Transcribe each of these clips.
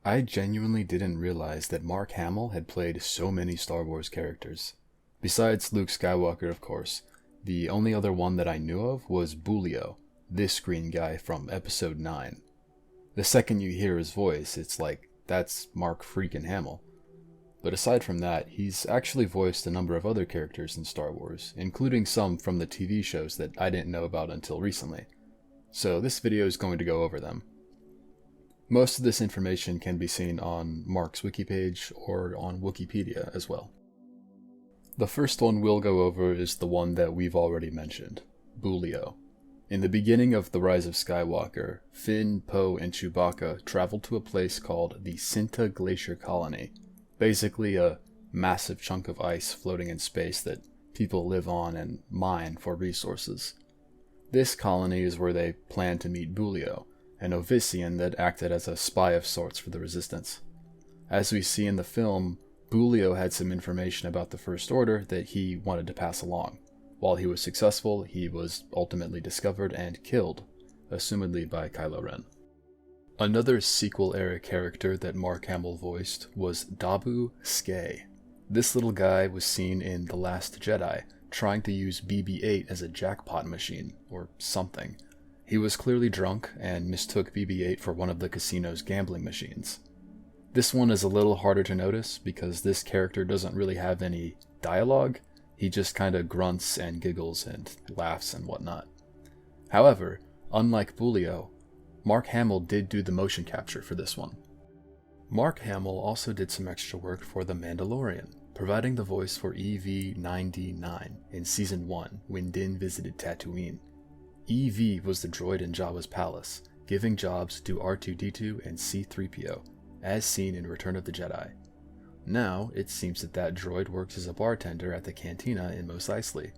I genuinely didn't realize that Mark Hamill had played so many Star Wars characters. Besides Luke Skywalker, of course, the only other one that I knew of was Boolio, this green guy from Episode 9. The second you hear his voice, it's like, that's Mark freaking Hamill. But aside from that, he's actually voiced a number of other characters in Star Wars, including some from the TV shows that I didn't know about until recently. So this video is going to go over them. Most of this information can be seen on Mark's wiki page or on Wikipedia as well. The first one we'll go over is the one that we've already mentioned, Boolio. In the beginning of The Rise of Skywalker, Finn, Poe, and Chewbacca traveled to a place called the Cinta Glacier Colony, basically a massive chunk of ice floating in space that people live on and mine for resources. This colony is where they planned to meet Boolio, an Ovisian that acted as a spy of sorts for the Resistance. As we see in the film, Boolio had some information about the First Order that he wanted to pass along. While he was successful, he was ultimately discovered and killed, assumedly by Kylo Ren. Another sequel-era character that Mark Hamill voiced was Dobbu Scay. This little guy was seen in The Last Jedi, trying to use BB-8 as a jackpot machine, or something. He was clearly drunk and mistook BB-8 for one of the casino's gambling machines. This one is a little harder to notice because this character doesn't really have any dialogue. He just kinda grunts and giggles and laughs and whatnot. However, unlike Boolio, Mark Hamill did do the motion capture for this one. Mark Hamill also did some extra work for The Mandalorian, providing the voice for EV-9D9 in Season 1 when Din visited Tatooine. EV was the droid in Jabba's palace, giving jobs to R2-D2 and C-3PO, as seen in Return of the Jedi. Now, it seems that droid works as a bartender at the cantina in Mos Eisley.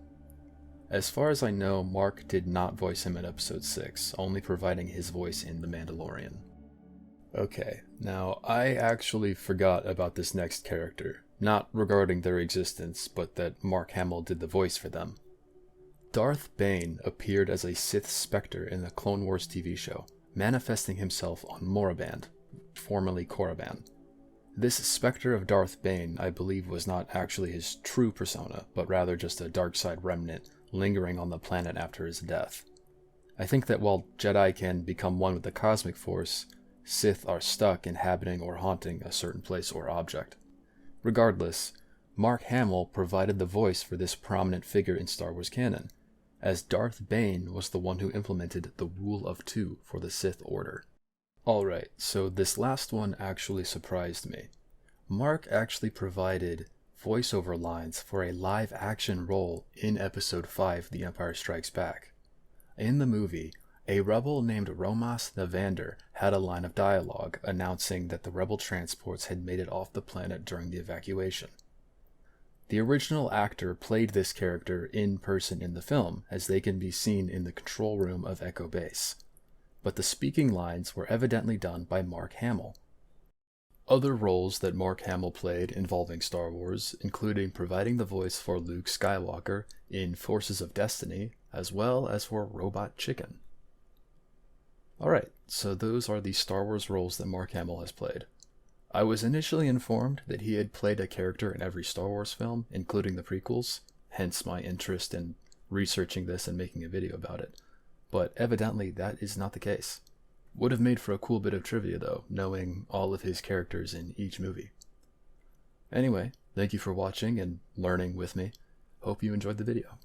As far as I know, Mark did not voice him in Episode 6, only providing his voice in The Mandalorian. Okay, now I actually forgot about this next character, not regarding their existence, but that Mark Hamill did the voice for them. Darth Bane appeared as a Sith Spectre in the Clone Wars TV show, manifesting himself on Moraband, formerly Korriban. This Spectre of Darth Bane, I believe, was not actually his true persona, but rather just a dark side remnant lingering on the planet after his death. I think that while Jedi can become one with the cosmic force, Sith are stuck inhabiting or haunting a certain place or object. Regardless, Mark Hamill provided the voice for this prominent figure in Star Wars canon, as Darth Bane was the one who implemented the Rule of Two for the Sith Order. Alright, so this last one actually surprised me. Mark actually provided voiceover lines for a live-action role in Episode 5, The Empire Strikes Back. In the movie, a rebel named Romas Navander had a line of dialogue announcing that the rebel transports had made it off the planet during the evacuation. The original actor played this character in person in the film, as they can be seen in the control room of Echo Base. But the speaking lines were evidently done by Mark Hamill. Other roles that Mark Hamill played involving Star Wars, including providing the voice for Luke Skywalker in Forces of Destiny, as well as for Robot Chicken. Alright, so those are the Star Wars roles that Mark Hamill has played. I was initially informed that he had played a character in every Star Wars film, including the prequels, hence my interest in researching this and making a video about it. But evidently that is not the case. Would have made for a cool bit of trivia though, knowing all of his characters in each movie. Anyway, thank you for watching and learning with me. Hope you enjoyed the video.